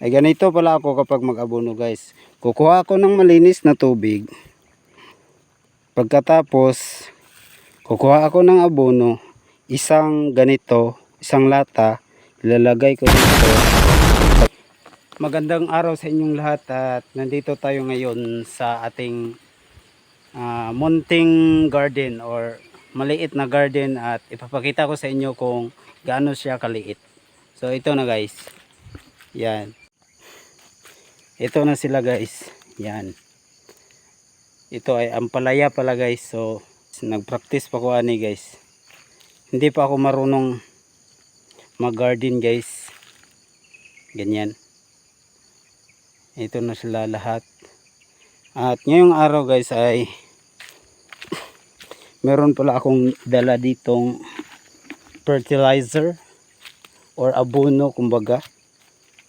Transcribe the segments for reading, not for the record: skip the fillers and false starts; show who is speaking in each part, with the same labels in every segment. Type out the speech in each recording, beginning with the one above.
Speaker 1: Ay ganito pala ako kapag mag-abono guys. Kukuha ako ng malinis na tubig. Pagkatapos, kukuha ako ng abono. Isang ganito, isang lata. Ilalagay ko dito. Magandang araw sa inyong lahat at nandito tayo ngayon sa ating munting garden or maliit na garden at ipapakita ko sa inyo kung gaano siya kaliit. So ito na guys. Yan. Ito na sila guys. Yan. Ito ay ampalaya pala guys. So nagpractice pa ko ani guys. Hindi pa ako marunong mag-garden guys. Ganyan. Ito na sila lahat. At ngayong araw guys ay meron pala akong dala ditong fertilizer or abono kumbaga.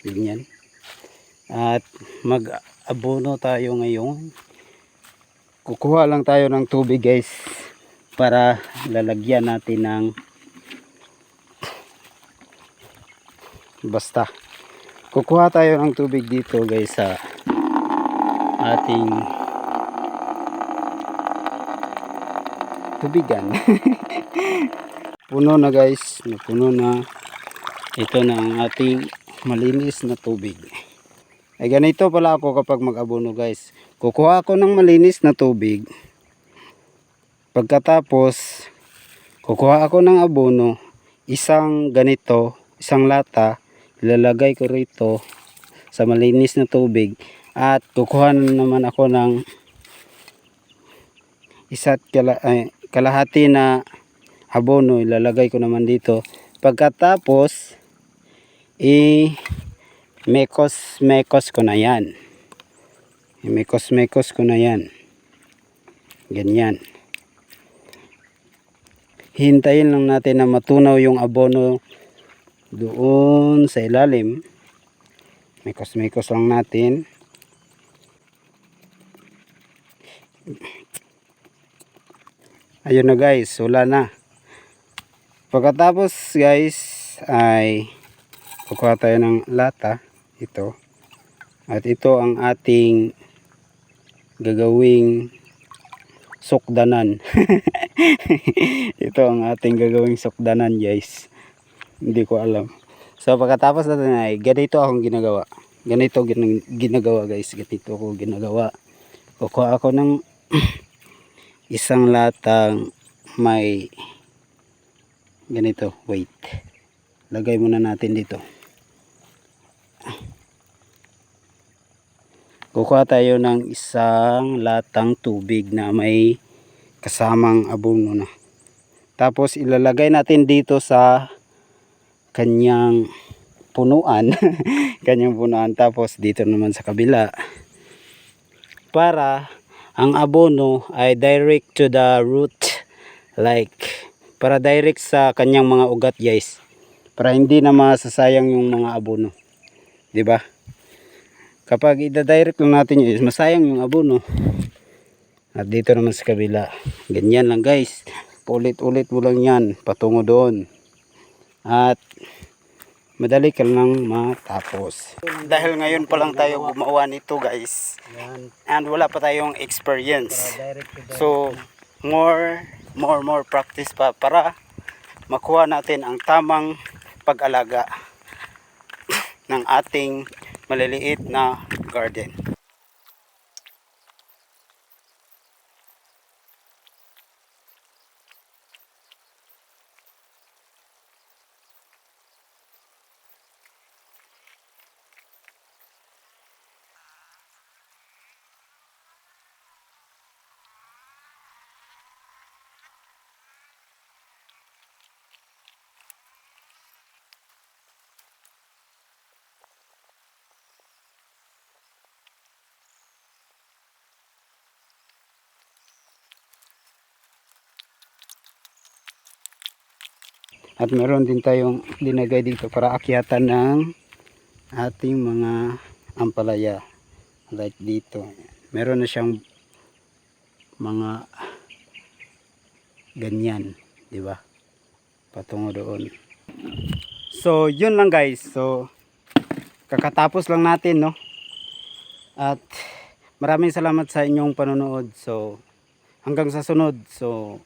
Speaker 1: Ganyan. At mag-abono tayo ngayon. Kukuha lang tayo ng tubig guys para lalagyan natin ng basta. Kukuha tayo ng tubig dito guys sa ating tubigan. Puno na guys, napuno na. Ito na ang ating malinis na tubig. Ay ganito pala ako kapag mag-abono guys. Kukuha ako ng malinis na tubig. Pagkatapos, kukuha ako ng abono. Isang ganito, isang lata. Ilalagay ko rito sa malinis na tubig. At kukuha naman ako ng kalahati na abono. Ilalagay ko naman dito. Pagkatapos, mekos ko na yan. Mekos ko na yan. Ganyan. Hintayin lang natin na matunaw yung abono doon sa ilalim. Mekos lang natin. Ayun na guys, wala na. Pagkatapos guys ay kukuha tayo ng lata. Ito. At ito ang ating gagawing sukdanan. Ito ang ating gagawing sukdanan guys. Hindi ko alam. So pagkatapos natin ay ganito akong ginagawa. Ganito ginagawa guys. Ganito ako ginagawa. Kukuha ako ng isang latang may ganito. Wait. Lagay muna natin dito. Kukuha tayo ng isang latang tubig na may kasamang abono na. Tapos ilalagay natin dito sa kanyang punuan. Kanyang punuan. Tapos dito naman sa kabila. Para ang abono ay direct to the root. Like, para direct sa kanyang mga ugat guys. Para hindi na masasayang yung mga abono. 'Di ba? Kapag ida-direct lang natin yun, masayang yung abono. At dito naman sa kabila. Ganyan lang guys. Paulit-ulit mo lang yan. Patungo doon. At madali ka lang matapos. Dahil ngayon pa lang tayo gumawa nito guys. And wala pa tayong experience. So, more practice pa para makuha natin ang tamang pag-alaga ng ating maliliit na garden. At meron din tayong linagay dito para akyatan ng ating mga ampalaya. Like dito. Meron na siyang mga ganyan, 'di ba? Patungo doon. So, yun lang guys. So, kakatapos lang natin, no? At maraming salamat sa inyong panonood. So hanggang sa sunod. So